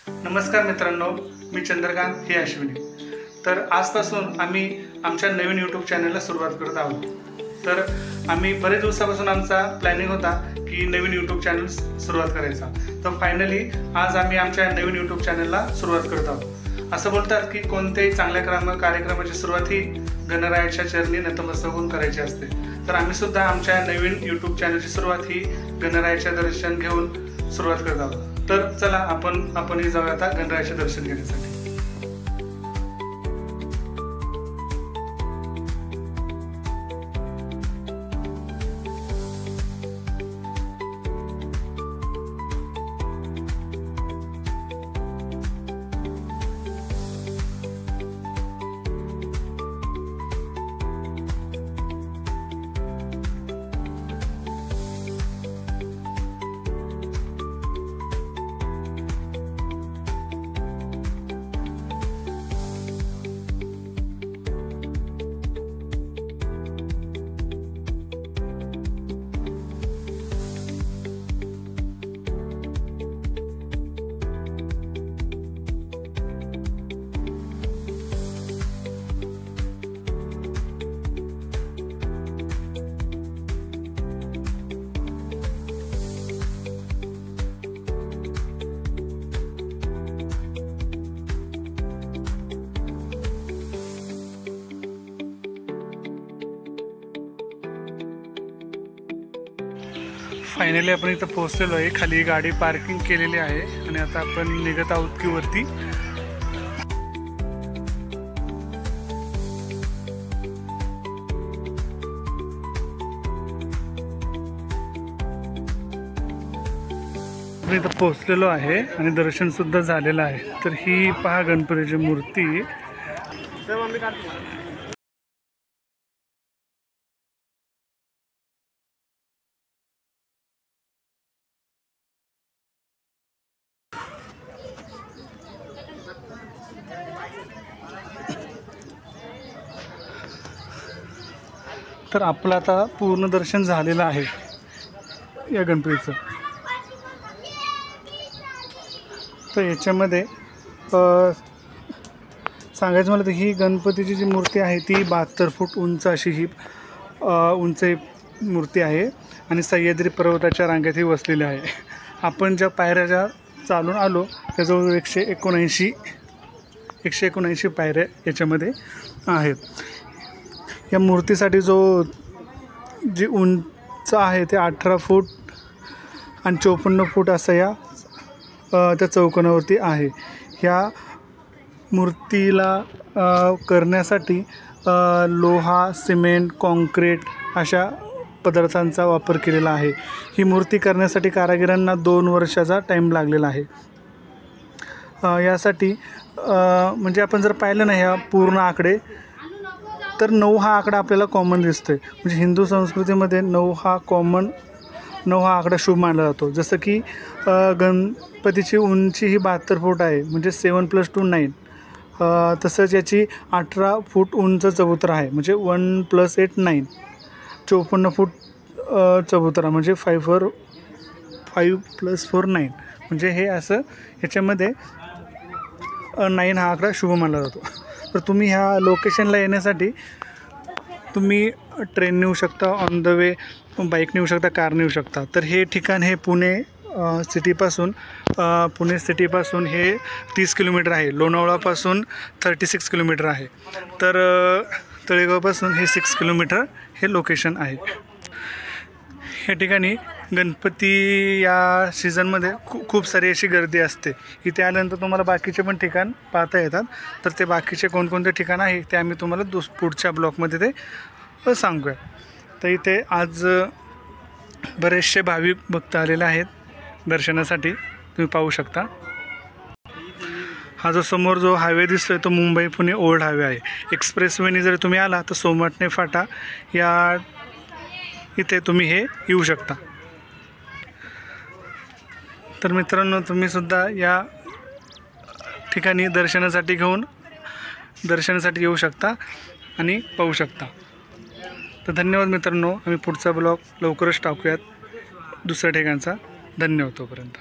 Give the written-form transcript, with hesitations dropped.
नमस्कार मित्रांनो, मी चंद्रकांत, हे अश्विनी। तर आजपासून आम्ही आमच्या नवीन यूट्यूब चॅनलला सुरुवात करत आहोत। तर आम्ही बरेच दिवसापासून आमचा प्लॅनिंग होता की नवीन यूट्यूब चॅनल सुरुवात करायचा। तर फायनली आज आम्ही आमच्या नवीन यूट्यूब चॅनलला सुरुवात करत आहोत। असं बोलतात की कोणत्याही चांगल्या कार्यक्रमाची सुरुवात ही गणरायाच्या चरणी नतमस्तक होऊन करायची असते। तर आम्ही सुद्धा आमच्या नवीन यूट्यूब चॅनलची सुरुवात ही गणरायाचे दर्शन घेऊन सुरुवात करत आहोत। तर चला आपणही जाऊया आता गणरायाचे दर्शन घेण्यासाठी। फायनली आपण इथं पोहोचलेलो आहे। खाली गाडी पार्किंग केलेली आहे आणि आता आपण निघत आहोत की वरती। आपण इथं पोहोचलेलो आहे आणि दर्शन सुद्धा झालेलं आहे। तर ही पहा गणपतीची मूर्ती। तर आपलं आता पूर्ण दर्शन झालेलं आहे या गणपतीचं। तर याच्यामध्ये सांगायचं मला तर ही गणपतीची जी मूर्ती आहे ती 72 फूट उंच अशी ही उंच मूर्ती आहे आणि सह्याद्री पर्वताच्या रांगेत ही वसलेली आहे। आपण ज्या पायऱ्या चालून आलो त्याजवळ 179 पायऱ्या याच्यामध्ये आहेत। या मूर्तीसाठी जी उंच आहे ते 18 फूट आणि 54 फूट असं या त्या चौकोनावरती आहे। ह्या मूर्तीला करण्यासाठी लोहा, सिमेंट, कॉन्क्रीट अशा पदार्थांचा वापर केलेला आहे। ही मूर्ती करण्यासाठी कारागिरांना 2 वर्षाचा टाईम लागलेला आहे। यासाठी म्हणजे आपण जर पाहिलं ना ह्या पूर्ण आकडे तर 9 हा आकडा आपल्याला कॉमन दिसतोय। म्हणजे हिंदू संस्कृतीमध्ये 9 हा आकडा शुभ मानला जातो। जसं की गणपतीची उंची ही 72 फूट आहे, म्हणजे 7 + 2 9। तसंच याची 18 फूट उंच चबुतरा आहे, म्हणजे 1 + 8 9। 54 फूट चबुतरा म्हणजे 5 + 4 9। म्हणजे हे असं ह्याच्यामध्ये 9 हा आकडा शुभ मानला जातो। तर तुम्ही ह्या लोकेशनला येण्यासाठी तुम्ही ट्रेन नेऊ शकता, ऑन द वे बाईक नेऊ शकता, कार नेऊ शकता। तर हे ठिकाण हे पुणे सिटीपासून हे 30 किलोमीटर आहे। लोणावळापासून 36 किलोमीटर आहे। तर तळेगावपासून हे 6 किलोमीटर हे लोकेशन आहे। या ठिकाणी गणपती या सीझनमध्ये खूप सारी अशी गर्दी असते। इथे आल्यानंतर तुम्हाला बाकीचे पण ठिकाण पाहता येतात। तर ते बाकीचे कोणकोणते ठिकाण आहे ते आम्ही तुम्हाला पुढच्या ब्लॉगमध्ये ते सांगूया। तर इथे आज बरेचसे भाविक भक्त आलेले आहेत दर्शनासाठी, तुम्ही पाहू शकता। हा जो समोर जो हायवे दिसतोय तो मुंबई पुणे ओल्ड हायवे आहे। एक्सप्रेसवेने जर तुम्ही आला तर सोमवारणे फाटा या इथे तुम्ही हे येऊ शकता। तर मित्रांनो, तुम्ही सुद्धा या ठिकाणी दर्शनासाठी येऊ शकता आणि पाहू शकता। तर धन्यवाद मित्रांनो, आम्ही पुढचा ब्लॉग लवकरच टाकूयात दुसऱ्या ठिकाणचा। धन्यवाद तोपर्यंत।